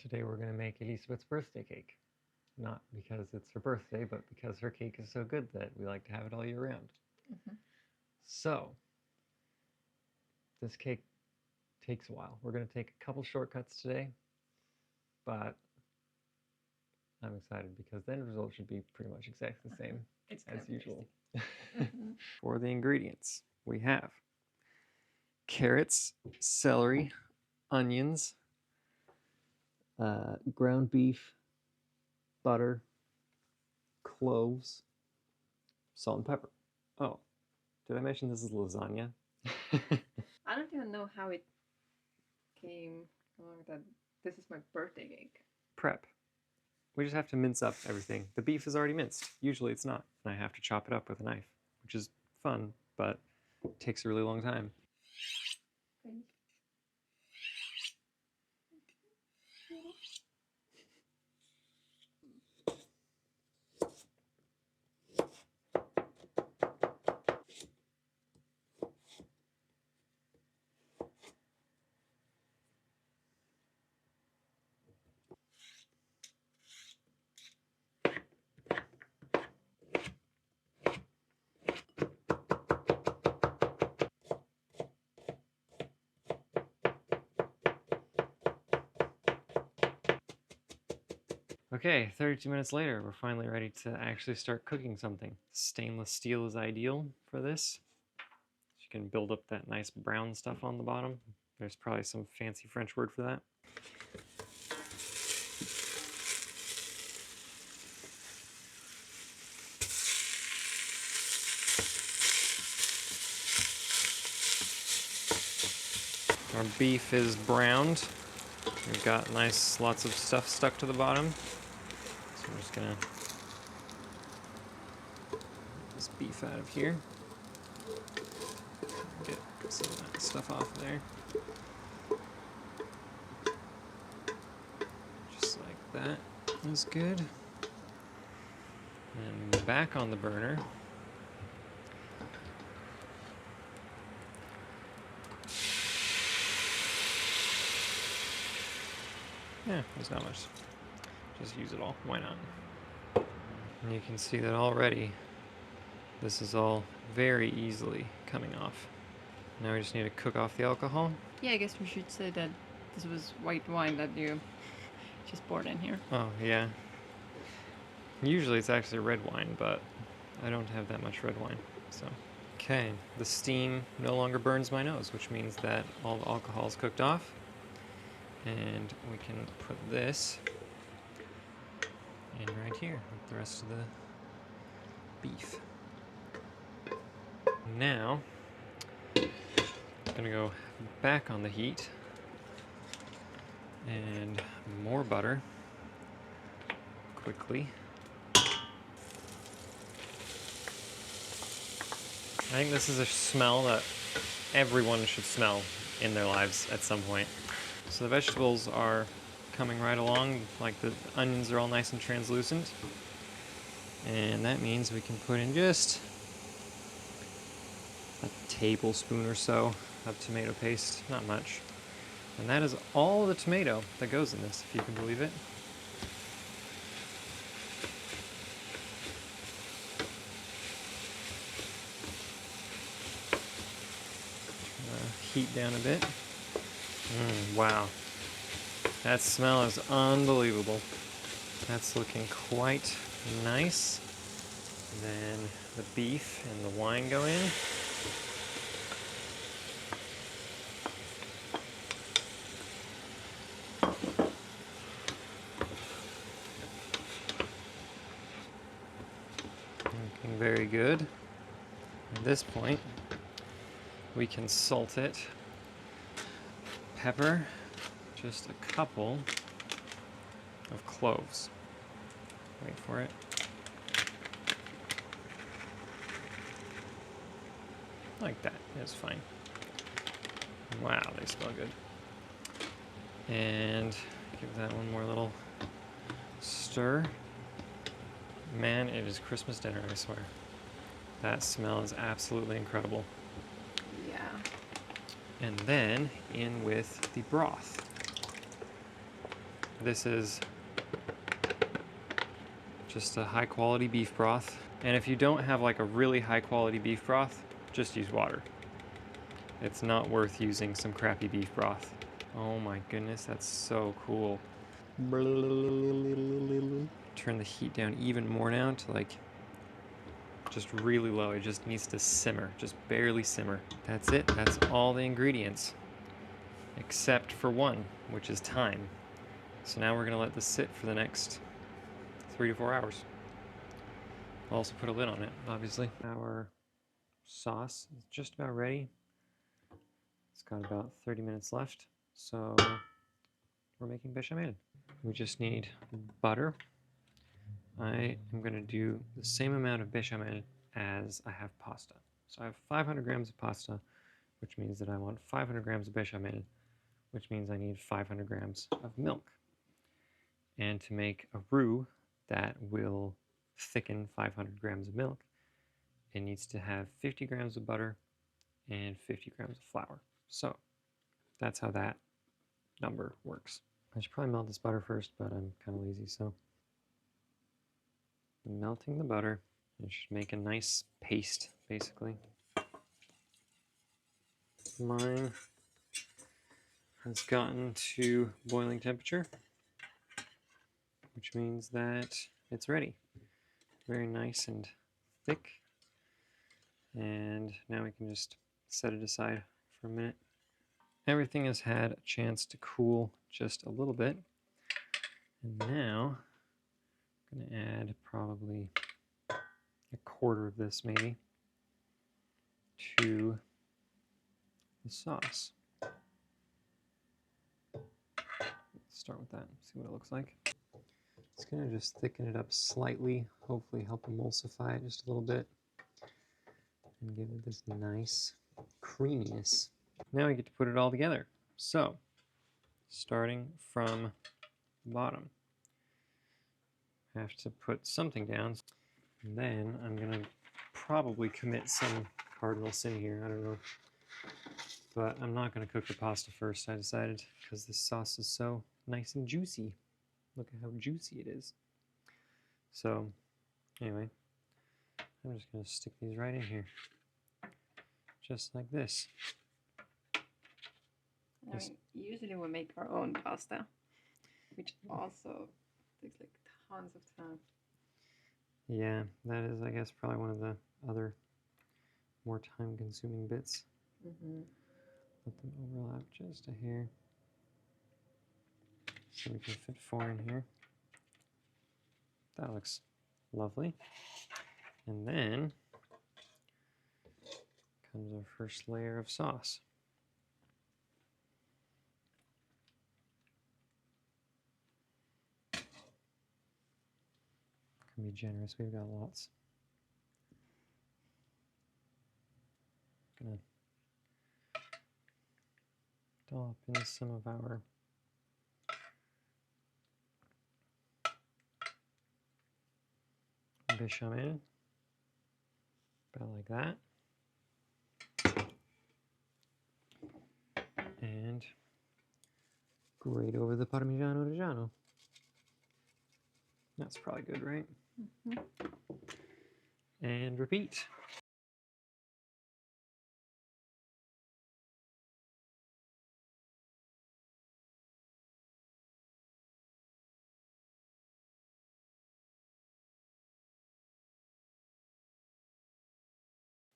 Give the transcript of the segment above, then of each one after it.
Today we're going to make Elisabet's birthday cake. Not because it's her birthday, but because her cake is so good that we like to have it all year round. So, this cake takes a while. We're going to take a couple shortcuts today, but I'm excited because the end result should be pretty much exactly the same as usual. For the ingredients, we have carrots, celery, onions, ground beef, butter, cloves, salt and pepper. Oh, did I mention this is lasagna? I don't even know how it came along that this is my birthday cake. Prep. We just have to mince up everything. The beef is already minced. Usually it's not. And I have to chop it up with a knife, which is fun, but takes a really long time. Okay, 32 minutes later, we're finally ready to actually start cooking something. Stainless steel is ideal for this. You can build up that nice brown stuff on the bottom. There's probably some fancy French word for that. Our beef is browned. We've got lots of stuff stuck to the bottom. So we're just gonna get this beef out of here. Get some of that stuff off there. Just like that is good. And back on the burner. Yeah, there's not much. Just use it all. Why not? And you can see that already this is all very easily coming off. Now we just need to cook off the alcohol. Yeah, I guess we should say that this was white wine that you just poured in here. Oh, yeah. Usually it's actually red wine, but I don't have that much red wine, so. Okay, the steam no longer burns my nose, which means that all the alcohol is cooked off. And we can put this in right here with the rest of the beef. Now, I'm gonna go back on the heat and more butter quickly. I think this is a smell that everyone should smell in their lives at some point. So the vegetables are coming right along, like the onions are all nice and translucent. And that means we can put in just a tablespoon or so of tomato paste, not much. And that is all the tomato that goes in this, if you can believe it. Heat down a bit. Wow. That smell is unbelievable. That's looking quite nice. Then the beef and the wine go in. Looking very good. At this point, we can salt it. Pepper, just a couple of cloves. Wait for it. Like that, it's fine. Wow, they smell good. And give that one more little stir. Man, it is Christmas dinner, I swear. That smell is absolutely incredible. Yeah. And then in with the broth. This is just a high quality beef broth. And if you don't have like a really high quality beef broth, just use water. It's not worth using some crappy beef broth. Oh my goodness, that's so cool. Turn the heat down even more now to like just really low. It just needs to simmer, just barely simmer. That's it, that's all the ingredients. Except for one, which is time. So now we're gonna let this sit for the next 3 to 4 hours. I'll also put a lid on it, obviously. Our sauce is just about ready. It's got about 30 minutes left, so we're making bechamel. We just need butter. I am going to do the same amount of bechamel as I have pasta. So I have 500 grams of pasta, which means that I want 500 grams of bechamel, which means I need 500 grams of milk. And to make a roux that will thicken 500 grams of milk, it needs to have 50 grams of butter and 50 grams of flour. So that's how that number works. I should probably melt this butter first, but I'm kind of lazy, so melting the butter. It should make a nice paste, basically. Mine has gotten to boiling temperature, which means that it's ready. Very nice and thick. And now we can just set it aside for a minute. Everything has had a chance to cool just a little bit. And now I'm going to add probably a quarter of this maybe to the sauce. Let's start with that, see what it looks like. It's going to just thicken it up slightly, hopefully help emulsify it just a little bit and give it this nice creaminess. Now we get to put it all together. So, starting from the bottom, I have to put something down. And then I'm going to probably commit some cardinal sin here, I don't know. But I'm not going to cook the pasta first, I decided, because this sauce is so nice and juicy. Look at how juicy it is. So, anyway, I'm just going to stick these right in here. Just like this. I mean, usually we make our own pasta, which also takes like tons of time. Yeah, that is, I guess, probably one of the other more time-consuming bits. Let them overlap just a hair, so we can fit 4 in here. That looks lovely. And then comes our first layer of sauce. Can be generous, we've got lots. Gonna dollop in some of our bechamel, about like that. And grate over the Parmigiano Reggiano. That's probably good, right? And repeat.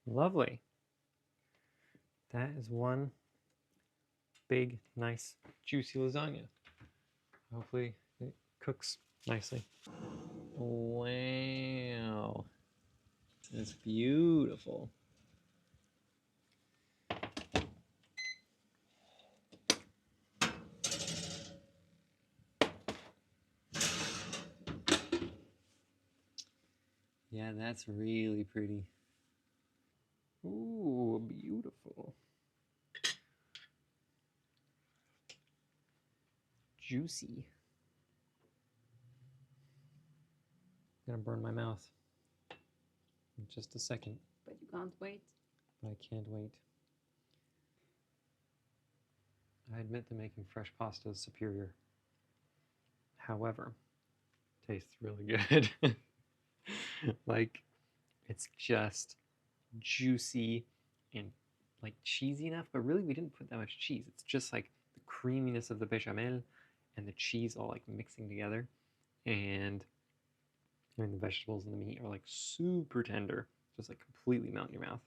Lovely. That is one big, nice, juicy lasagna. Hopefully it cooks nicely. Wow. That's beautiful. Yeah, that's really pretty. Ooh, beautiful. Juicy. I'm gonna burn my mouth in just a second. But you can't wait. But I can't wait. I admit that making fresh pasta is superior. However, tastes really good. Like, it's just juicy and like cheesy enough, but really we didn't put that much cheese. It's just like the creaminess of the bechamel and the cheese all like mixing together. And I mean, the vegetables and the meat are like super tender, just like completely melt in your mouth.